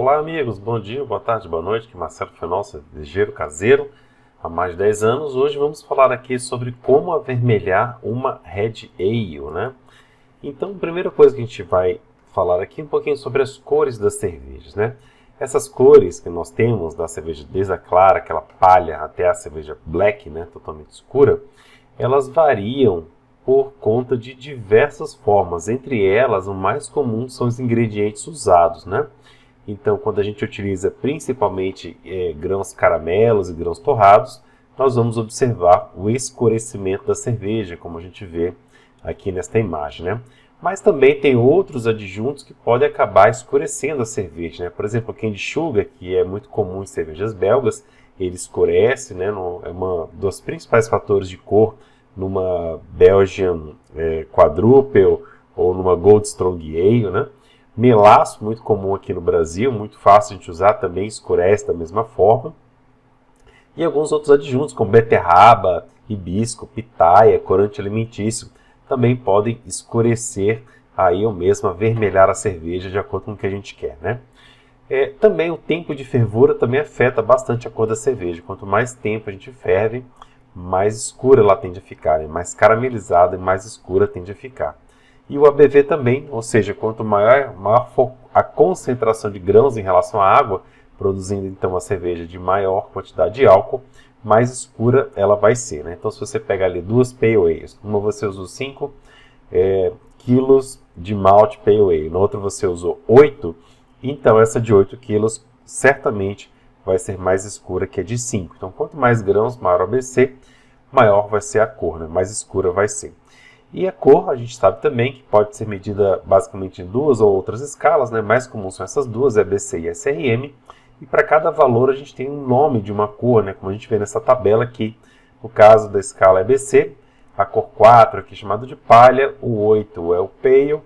Olá amigos, bom dia, boa tarde, boa noite, aqui é Marcelo Fenol, cervejeiro caseiro há mais de 10 anos. Hoje vamos falar aqui sobre como avermelhar uma Red Ale, né? Então, a primeira coisa que a gente vai falar aqui é um pouquinho sobre as cores das cervejas, né? Essas cores que nós temos da cerveja desde a clara, aquela palha, até a cerveja black, né, totalmente escura, elas variam por conta de diversas formas. Entre elas, o mais comum são os ingredientes usados, né? Então, quando a gente utiliza principalmente grãos caramelos e grãos torrados, nós vamos observar o escurecimento da cerveja, como a gente vê aqui nesta imagem, né? Mas também tem outros adjuntos que podem acabar escurecendo a cerveja, né? Por exemplo, o candy sugar, que é muito comum em cervejas belgas, ele escurece, né? É um dos principais fatores de cor numa Belgian Quadruple ou numa Gold Strong Ale, né? Melaço, muito comum aqui no Brasil, muito fácil de usar, também escurece da mesma forma. E alguns outros adjuntos, como beterraba, hibisco, pitaia, corante alimentício, também podem escurecer aí ou mesmo avermelhar a cerveja de acordo com o que a gente quer, né? Também o tempo de fervura também afeta bastante a cor da cerveja. Quanto mais tempo a gente ferve, mais escura ela tende a ficar, né? Mais caramelizada e mais escura tende a ficar. E o ABV também, ou seja, quanto maior a concentração de grãos em relação à água, produzindo então uma cerveja de maior quantidade de álcool, mais escura ela vai ser, né? Então, se você pegar ali duas Pale Ales, uma você usou 5 quilos de malte Pale Ale, na outra você usou 8, então essa de 8 quilos certamente vai ser mais escura que a de 5. Então, quanto mais grãos, maior o ABC, maior vai ser a cor, né? Mais escura vai ser. E a cor, a gente sabe também que pode ser medida basicamente em duas ou outras escalas, né? Mais comuns são essas duas, EBC e SRM. E para cada valor a gente tem um nome de uma cor, né? Como a gente vê nessa tabela aqui. No caso da escala EBC, a cor 4 aqui chamada de palha, o 8 é o pale,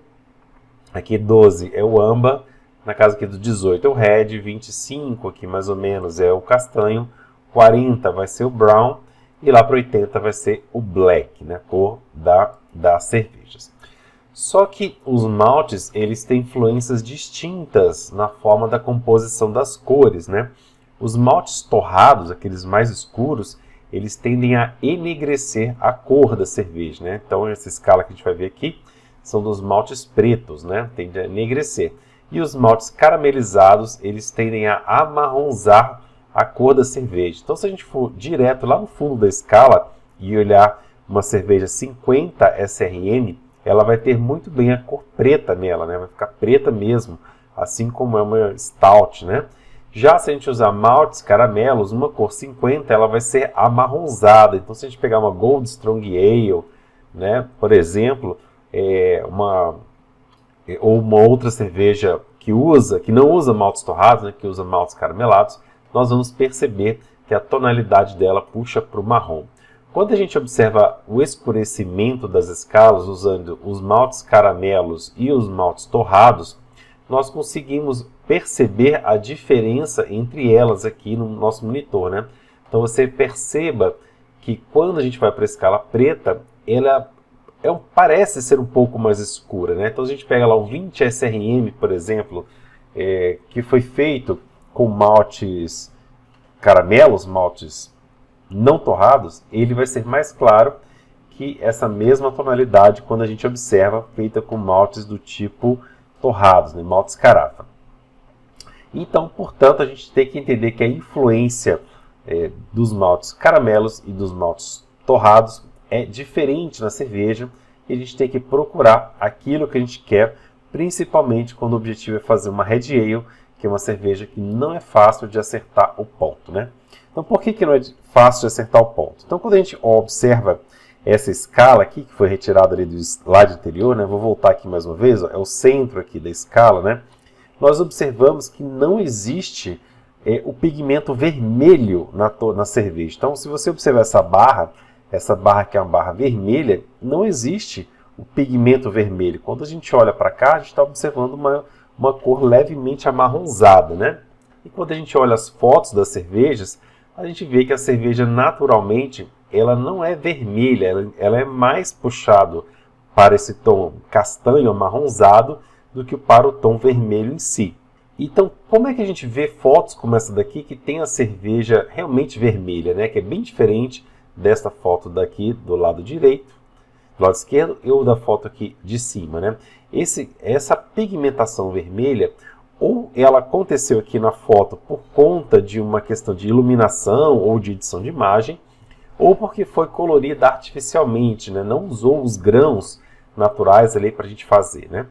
aqui 12 é o âmbar, na casa aqui do 18 é o red, 25 aqui mais ou menos é o castanho, 40 vai ser o brown e lá para 80 vai ser o black, né? Cor das cervejas. Só que os maltes, eles têm influências distintas na forma da composição das cores, né? Os maltes torrados, aqueles mais escuros, eles tendem a enegrecer a cor da cerveja, né? Então, essa escala que a gente vai ver aqui são dos maltes pretos, né? Tendem a enegrecer. E os maltes caramelizados, eles tendem a amarronzar a cor da cerveja. Então, se a gente for direto lá no fundo da escala e olhar uma cerveja 50 SRM, ela vai ter muito bem a cor preta nela, né? Vai ficar preta mesmo, assim como é uma stout, né? Já se a gente usar maltes, caramelos, uma cor 50, ela vai ser amarronzada. Então, se a gente pegar uma Gold Strong Ale, né, por exemplo, ou uma outra cerveja que não usa maltes torrados, né, que usa maltes caramelados, nós vamos perceber que a tonalidade dela puxa para o marrom. Quando a gente observa o escurecimento das escalas usando os maltes caramelos e os maltes torrados, nós conseguimos perceber a diferença entre elas aqui no nosso monitor, né? Então você perceba que quando a gente vai para a escala preta, ela parece ser um pouco mais escura, né? Então a gente pega lá o 20 SRM, por exemplo, que foi feito com maltes caramelos, maltes não torrados, ele vai ser mais claro que essa mesma tonalidade quando a gente observa feita com maltes do tipo torrados, né, maltes carafa. Então, portanto, a gente tem que entender que a influência dos maltes caramelos e dos maltes torrados é diferente na cerveja e a gente tem que procurar aquilo que a gente quer, principalmente quando o objetivo é fazer uma Red Ale, que é uma cerveja que não é fácil de acertar o ponto, né? Então, por que não é fácil de acertar o ponto? Então, quando a gente observa essa escala aqui, que foi retirada ali do slide anterior, né? Vou voltar aqui mais uma vez, ó, é o centro aqui da escala, né? Nós observamos que não existe o pigmento vermelho na cerveja. Então, se você observar essa barra que é uma barra vermelha, não existe o pigmento vermelho. Quando a gente olha para cá, a gente está observando uma cor levemente amarronzada, né? E quando a gente olha as fotos das cervejas, a gente vê que a cerveja naturalmente ela não é vermelha, ela é mais puxado para esse tom castanho amarronzado do que para o tom vermelho em si. Então, como é que a gente vê fotos como essa daqui que tem a cerveja realmente vermelha, né? Que é bem diferente desta foto daqui do lado direito, do lado esquerdo, ou da foto aqui de cima, né? Essa pigmentação vermelha, ou ela aconteceu aqui na foto por conta de uma questão de iluminação ou de edição de imagem, ou porque foi colorida artificialmente, né? Não usou os grãos naturais ali para a gente fazer, né?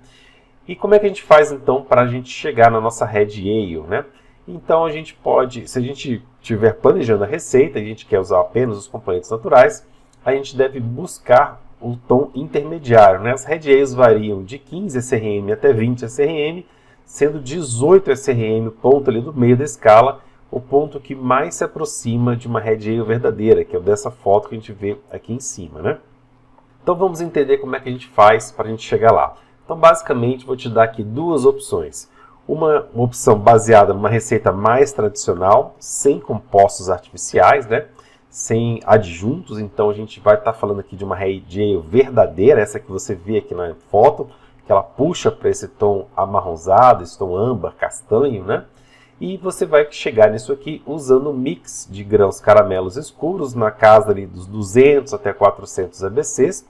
E como é que a gente faz então para a gente chegar na nossa Red Ale, né? Então a gente pode, se a gente estiver planejando a receita, a gente quer usar apenas os componentes naturais, a gente deve buscar o tom intermediário, né? As Red Ales variam de 15 SRM até 20 SRM, sendo 18 SRM o ponto ali do meio da escala, o ponto que mais se aproxima de uma Red Ale verdadeira, que é dessa foto que a gente vê aqui em cima, né? Então vamos entender como é que a gente faz para a gente chegar lá. Então basicamente vou te dar aqui duas opções. Uma opção baseada numa receita mais tradicional, sem compostos artificiais, né? Sem adjuntos, então a gente vai estar falando aqui de uma Red Ale verdadeira, essa que você vê aqui na foto, que ela puxa para esse tom amarronzado, esse tom âmbar, castanho, né? E você vai chegar nisso aqui usando um mix de grãos caramelos escuros na casa ali dos 200 até 400 EBCs,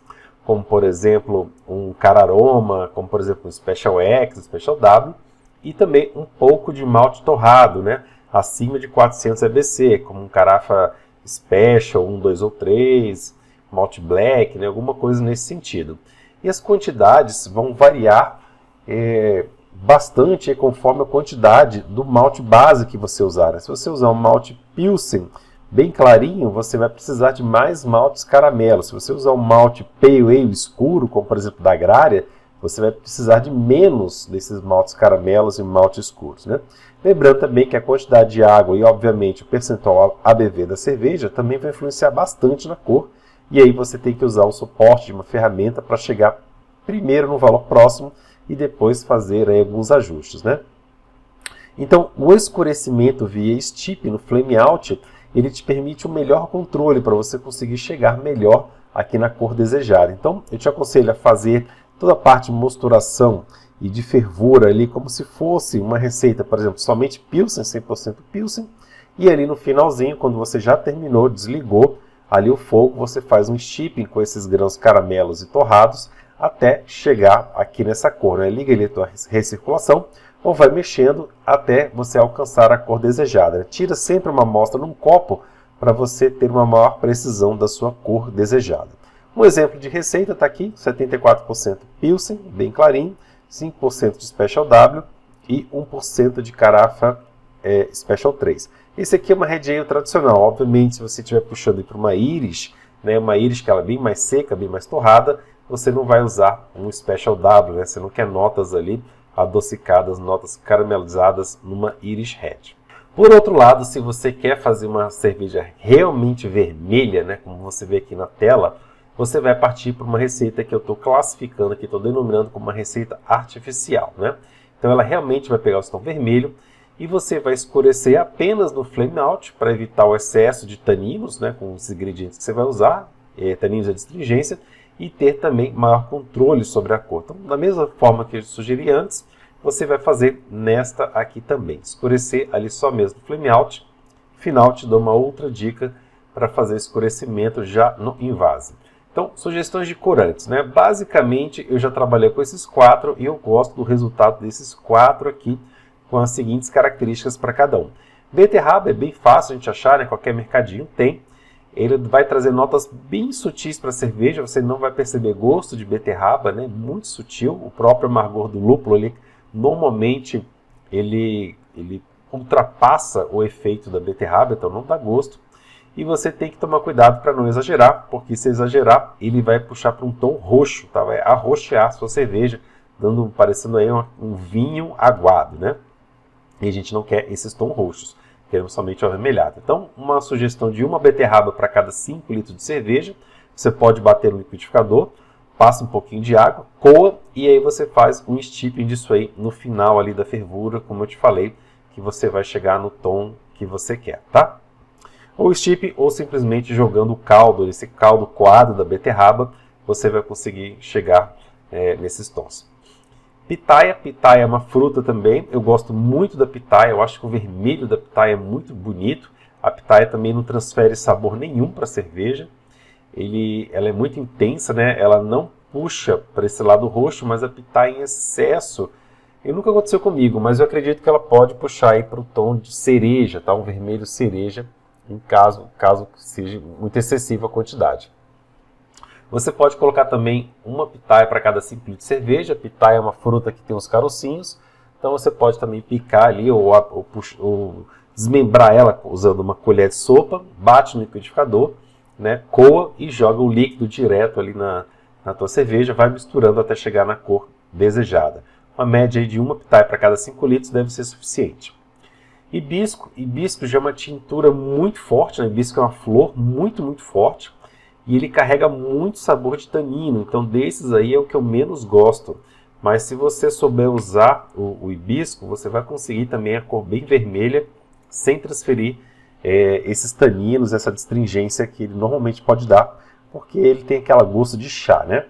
como por exemplo um Cararoma, como por exemplo um Special X, Special W, e também um pouco de malte torrado, né? Acima de 400 EBC, como um Carafa Special, 1, 2 ou 3, malte black, né? Alguma coisa nesse sentido. E as quantidades vão variar bastante conforme a quantidade do malte base que você usar. Se você usar um malte Pilsen bem clarinho, você vai precisar de mais maltes caramelos. Se você usar um malte Pale Ale escuro, como por exemplo da Agrária, você vai precisar de menos desses maltes caramelos e maltes escuros, né? Lembrando também que a quantidade de água e, obviamente, o percentual ABV da cerveja também vai influenciar bastante na cor. E aí você tem que usar o suporte de uma ferramenta para chegar primeiro no valor próximo e depois fazer aí alguns ajustes, né? Então, o escurecimento via steep no flame out, ele te permite um melhor controle para você conseguir chegar melhor aqui na cor desejada. Então, eu te aconselho a fazer toda a parte de mosturação e de fervura ali como se fosse uma receita, por exemplo, somente Pilsen, 100% Pilsen, e ali no finalzinho, quando você já terminou, desligou ali o fogo, você faz um steeping com esses grãos caramelos e torrados até chegar aqui nessa cor, né? Liga ali a tua recirculação ou vai mexendo até você alcançar a cor desejada. Tira sempre uma amostra num copo para você ter uma maior precisão da sua cor desejada. Um exemplo de receita está aqui, 74% Pilsen, bem clarinho, 5% de Special W e 1% de Carafa Special 3. Esse aqui é uma Red Ale tradicional. Obviamente, se você estiver puxando para uma Irish, né, uma Irish que ela é bem mais seca, bem mais torrada, você não vai usar um Special W, né? Você não quer notas ali adocicadas, notas caramelizadas numa Irish Red. Por outro lado, se você quer fazer uma cerveja realmente vermelha, né, como você vê aqui na tela, você vai partir para uma receita que eu estou classificando aqui, estou denominando como uma receita artificial, né? Então ela realmente vai pegar o tom vermelho e você vai escurecer apenas no flame out para evitar o excesso de taninos, né, com os ingredientes que você vai usar, taninos de astringência, e ter também maior controle sobre a cor. Então, da mesma forma que eu sugeri antes, você vai fazer nesta aqui também. Escurecer ali só mesmo no flame out. Final, te dou uma outra dica para fazer escurecimento já no invase. Então, sugestões de corantes, né? Basicamente, eu já trabalhei com esses 4 e eu gosto do resultado desses 4 aqui, com as seguintes características para cada um. Beterraba é bem fácil a gente achar, né? Qualquer mercadinho tem. Ele vai trazer notas bem sutis para a cerveja, você não vai perceber gosto de beterraba, né? Muito sutil. O próprio amargor do lúpulo, normalmente, ele ultrapassa o efeito da beterraba, então não dá gosto. E você tem que tomar cuidado para não exagerar, porque se exagerar, ele vai puxar para um tom roxo, tá? Vai arroxear a sua cerveja, parecendo aí um vinho aguado, né? E a gente não quer esses tons roxos. Queremos somente o avermelhado. Então, uma sugestão de uma beterraba para cada 5 litros de cerveja. Você pode bater no liquidificador, passa um pouquinho de água, coa, e aí você faz um steeping disso aí no final ali da fervura, como eu te falei, que você vai chegar no tom que você quer, tá? Ou steeping, ou simplesmente jogando o caldo, esse caldo coado da beterraba, você vai conseguir chegar nesses tons. Pitaia. Pitaia é uma fruta também. Eu gosto muito da pitaia. Eu acho que o vermelho da pitaia é muito bonito. A pitaia também não transfere sabor nenhum para a cerveja. Ela é muito intensa, né? Ela não puxa para esse lado roxo, mas a pitaia em excesso, nunca aconteceu comigo, mas eu acredito que ela pode puxar aí para o tom de cereja, tá? Um vermelho cereja, em caso seja muito excessiva a quantidade. Você pode colocar também uma pitaia para cada 5 litros de cerveja. A pitaia é uma fruta que tem os carocinhos, então você pode também picar ali ou desmembrar ela usando uma colher de sopa, bate no liquidificador, né, coa e joga o líquido direto ali na tua cerveja, vai misturando até chegar na cor desejada. Uma média de uma pitaia para cada 5 litros deve ser suficiente. Hibisco já é uma tintura muito forte, né? Hibisco é uma flor muito, muito forte e ele carrega muito sabor de tanino, então desses aí é o que eu menos gosto. Mas se você souber usar o hibisco, você vai conseguir também a cor bem vermelha, sem transferir esses taninos, essa astringência que ele normalmente pode dar, porque ele tem aquele gosto de chá, né?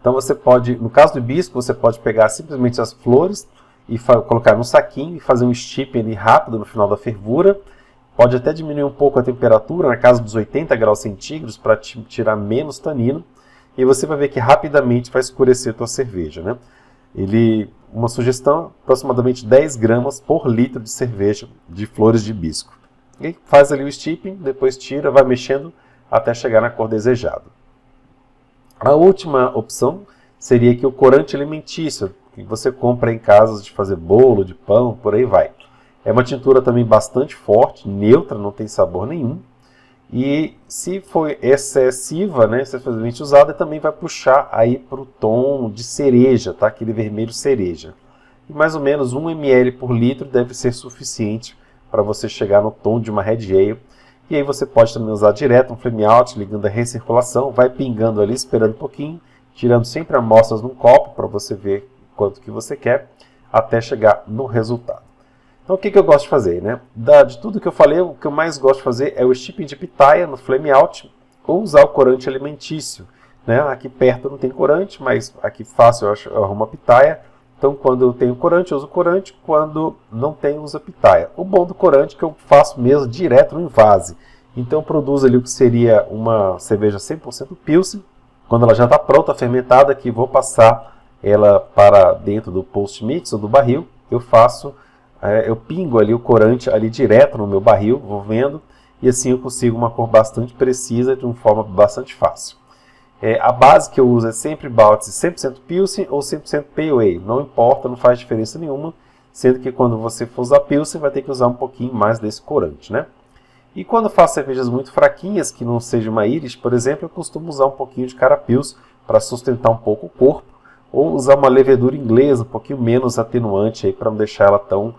Então você pode, no caso do hibisco, você pode pegar simplesmente as flores e colocar num saquinho e fazer um steeping ali rápido no final da fervura. Pode até diminuir um pouco a temperatura, na casa dos 80 graus centígrados, para tirar menos tanino. E você vai ver que rapidamente vai escurecer a tua cerveja, né? Uma sugestão, aproximadamente 10 gramas por litro de cerveja de flores de hibisco. E faz ali o steeping, depois tira, vai mexendo até chegar na cor desejada. A última opção seria aqui o corante alimentício, que você compra em casas de fazer bolo, de pão, por aí vai. É uma tintura também bastante forte, neutra, não tem sabor nenhum. E se for excessiva, né, excessivamente usada, também vai puxar aí para o tom de cereja, tá? Aquele vermelho cereja. E mais ou menos 1 ml por litro deve ser suficiente para você chegar no tom de uma Red Ale. E aí você pode também usar direto um flame out, ligando a recirculação, vai pingando ali, esperando um pouquinho, tirando sempre amostras num copo para você ver quanto que você quer, até chegar no resultado. Então o que eu gosto de fazer, né? De tudo que eu falei, o que eu mais gosto de fazer é o steeping de pitaia no flame out, ou usar o corante alimentício, né? Aqui perto não tem corante, mas aqui fácil eu arrumo a pitaia. Então, quando eu tenho corante, eu uso corante. Quando não tenho, eu uso a pitaia. O bom do corante é que eu faço mesmo direto no invase. Então, eu produzo ali o que seria uma cerveja 100% Pilsen. Quando ela já está pronta, fermentada, que vou passar ela para dentro do post-mix ou do barril, eu pingo ali o corante ali direto no meu barril, vou vendo, e assim eu consigo uma cor bastante precisa de uma forma bastante fácil. A base que eu uso é sempre Baaltze 100% Pilsen ou 100% Pale Ale. Não importa, não faz diferença nenhuma, sendo que quando você for usar Pilsen, vai ter que usar um pouquinho mais desse corante, né? E quando eu faço cervejas muito fraquinhas, que não seja uma Irish, por exemplo, eu costumo usar um pouquinho de Carapils para sustentar um pouco o corpo, ou usar uma levedura inglesa, um pouquinho menos atenuante aí para não deixar ela tão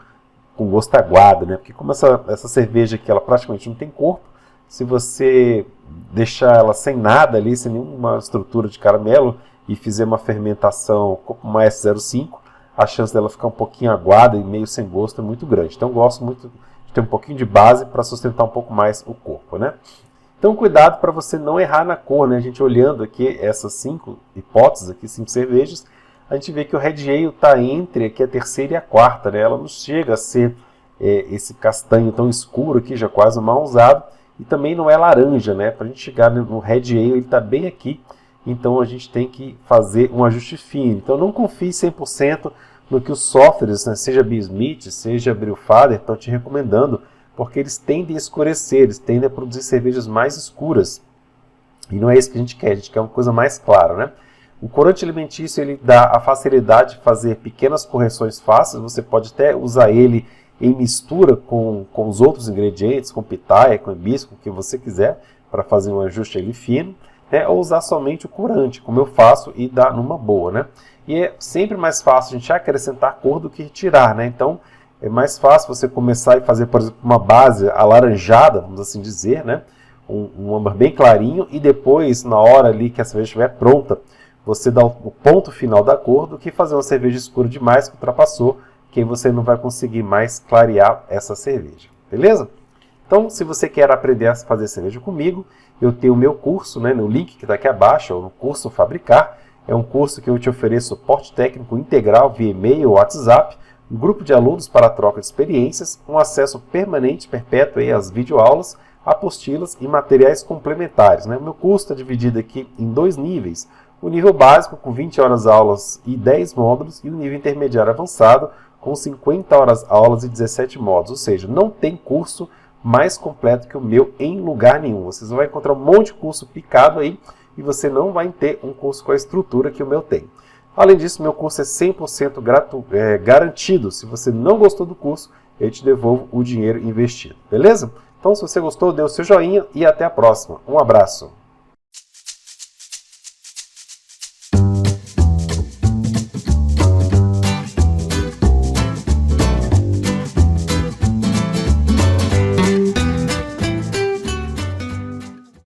com gosto aguado, né? Porque como essa cerveja aqui, ela praticamente não tem corpo, se você deixar ela sem nada ali, sem nenhuma estrutura de caramelo, e fizer uma fermentação como uma S05, a chance dela ficar um pouquinho aguada e meio sem gosto é muito grande. Então eu gosto muito de ter um pouquinho de base para sustentar um pouco mais o corpo, né? Então cuidado para você não errar na cor, né? A gente olhando aqui essas 5 hipóteses, aqui 5 cervejas, a gente vê que o Red Ale está entre aqui a terceira e a quarta, né? Ela não chega a ser esse castanho tão escuro aqui, já quase mal usado, e também não é laranja, né? Para a gente chegar no Red Ale, ele está bem aqui, então a gente tem que fazer um ajuste fino. Então não confie 100% no que os softwares, né, seja Beer-Smith, seja Brewfather, estão te recomendando, porque eles tendem a escurecer, eles tendem a produzir cervejas mais escuras. E não é isso que a gente quer uma coisa mais clara, né? O corante alimentício ele dá a facilidade de fazer pequenas correções fáceis, você pode até usar ele em mistura com os outros ingredientes, com pitaia, com hibisco, o que você quiser, para fazer um ajuste ali fino, né? Ou usar somente o corante, como eu faço, e dá numa boa, né? E é sempre mais fácil a gente acrescentar cor do que retirar, né? Então é mais fácil você começar e fazer, por exemplo, uma base alaranjada, vamos assim dizer, né? Um âmbar bem clarinho, e depois, na hora ali que a cerveja estiver pronta, você dá o ponto final da cor, do que fazer uma cerveja escura demais que ultrapassou, que aí você não vai conseguir mais clarear essa cerveja, beleza? Então, se você quer aprender a fazer cerveja comigo, eu tenho o meu curso, né, no link que está aqui abaixo, ou no curso Fabricar. É um curso que eu te ofereço suporte técnico integral via e-mail ou WhatsApp, um grupo de alunos para a troca de experiências, um acesso permanente e perpétuo aí às videoaulas, apostilas e materiais complementares, né? O meu curso está dividido aqui em 2 níveis. O nível básico, com 20 horas aulas e 10 módulos, e o nível intermediário avançado, com 50 horas aulas e 17 módulos. Ou seja, não tem curso mais completo que o meu em lugar nenhum. Vocês vão encontrar um monte de curso picado aí, e você não vai ter um curso com a estrutura que o meu tem. Além disso, meu curso é 100% garantido. Se você não gostou do curso, eu te devolvo o dinheiro investido. Beleza? Então, se você gostou, dê o seu joinha e até a próxima. Um abraço!